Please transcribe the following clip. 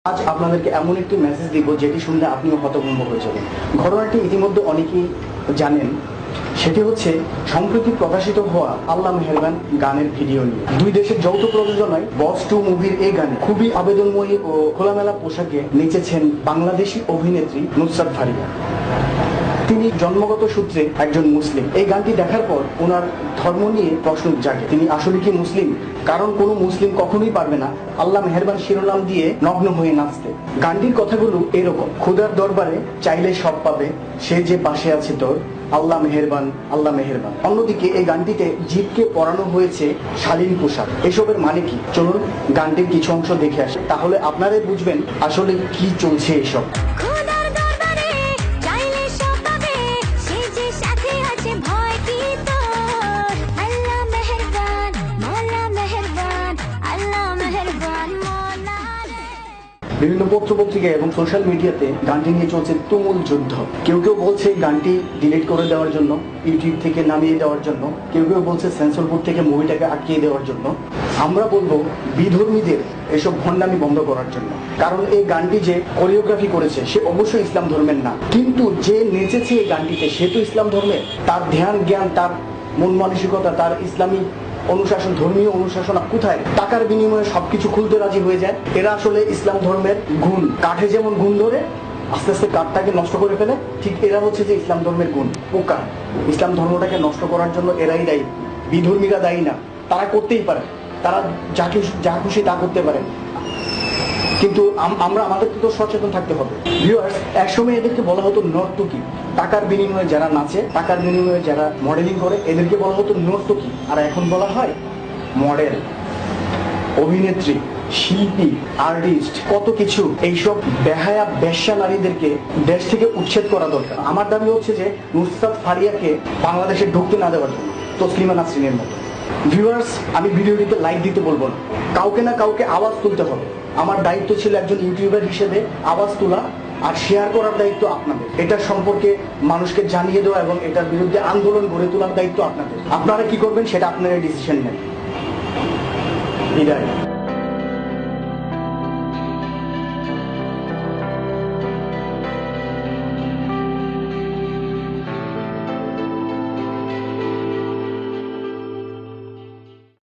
আজ আপনাদেরকে এমন একটি মেসেজ দিব যেটি শুনলে আপনিও হতভম্ব হয়ে যাবেন। ঘটনাটি ইতিমধ্যে অনেকেই জানেন। সেটি হচ্ছে সম্প্রতি প্রকাশিত হওয়া আল্লাহ মেহেরবান গানের ভিডিও নিয়ে। দুই দেশের যৌথ প্রযোজনায় বস 2 মুভির এই গানে খুবই আবেদনময়ী ও খোলামেলা পোশাকে নেচেছেন বাংলাদেশি অভিনেত্রী নুসরাত ফারিয়া। তিনি জন্মগত সূত্রে একজন মুসলিম। এই গানটি দেখার পর ওনার ধর্ম নিয়ে প্রশ্ন জাগে, তিনি আসলে কি মুসলিম? কারণ কোনো মুসলিম কখনোই পারবে না আল্লাহ মেহেরবান শিরোনাম দিয়ে নগ্ন হয়ে নাচতে। গানটির কথাগুলো এরকম: খুদার দরবারে চাইলে সব পাবে, সে যে পাশে আছে তোর, আল্লাহ মেহেরবান আল্লাহ মেহেরবান। অন্যদিকে এই গানটিতে জিতকে পরানো হয়েছে শালীন পোশাক। এসবের মানে কি? চলুন গানটির কিছু অংশ দেখে আসে, তাহলে আপনারাই বুঝবেন আসলে কি চলছে এসব। বিভিন্ন পত্র পত্রিকা এবং সোশ্যাল মিডিয়াতে গানটি নিয়ে চলছে তুমুল যুদ্ধ। কেউ কেউ বলছে গানটি ডিলিট করে দেওয়ার জন্য, ইউটিউব থেকে নামিয়ে দেওয়ার জন্য। কেউ কেউ বলছে সেন্সর বোর্ড থেকে মুভিটাকে আটকিয়ে দেওয়ার জন্য। আমরা বলবো বিধর্মীদের এসব ভণ্ডামি বন্ধ করার জন্য। কারণ এই গানটি যে কোরিওগ্রাফি করেছে সে অবশ্যই ইসলাম ধর্মের না, কিন্তু যে নেচেছে এই গানটিতে সে তো ইসলাম ধর্মের। তার ধ্যান জ্ঞান, তার মন মানসিকতা, তার ইসলামী অনুশাসন, ধর্মীয় অনুশাসন কোথায়? টাকার বিনিময়ে সবকিছু খুলতে রাজি হয়ে যায়। এরা আসলে ইসলাম ধর্মের গুণ, কাঠে যেমন গুণ ধরে আস্তে আস্তে কাঠটাকে নষ্ট করে ফেলে, ঠিক এরা হচ্ছে যে ইসলাম ধর্মের গুণ, পোকা। ইসলাম ধর্মটাকে নষ্ট করার জন্য এরাই দায়ী, বিধর্মীরা দায়ী না। তারা করতেই পারে, তারা যা খুশি তা করতে পারে, কিন্তু আমরা আমাদেরকে তো সচেতন থাকতে হবে। ভিউয়ার্স, একসময় এদেরকে বলা হতো নর্তকী। টাকার বিনিময়ে যারা নাচে, টাকার বিনিময়ে যারা মডেলিং করে, এদেরকে বলা হতো নর্তকী। আর এখন বলা হয় মডেল, অভিনেত্রী, শিল্পী, আর্টিস্ট, কত কিছু। এইসব বেহায়া বেশ্যা নারীদেরকে দেশ থেকে উচ্ছেদ করা দরকার। আমার দাবি হচ্ছে যে নুসরাত ফারিয়াকে বাংলাদেশে ঢুকতে না দেওয়ার জন্য, তসলিমা নাসরিনের মতো। ভিউয়ার্স, আমি ভিডিওটিতে লাইক দিতে বলবো না, কাউকে না কাউকে আওয়াজ তুলতে হবে। আমার দায়িত্ব ছিল একজন ইউটিউবার হিসেবে আওয়াজ তোলা আর শেয়ার করার দায়িত্ব আপনাদের। এটার সম্পর্কে মানুষকে জানিয়ে দেওয়া এবং এটার বিরুদ্ধে আন্দোলন গড়ে তোলার দায়িত্ব আপনাদের। আপনারা কি করবেন সেটা আপনারা ডিসিশন নেন। বিদায়।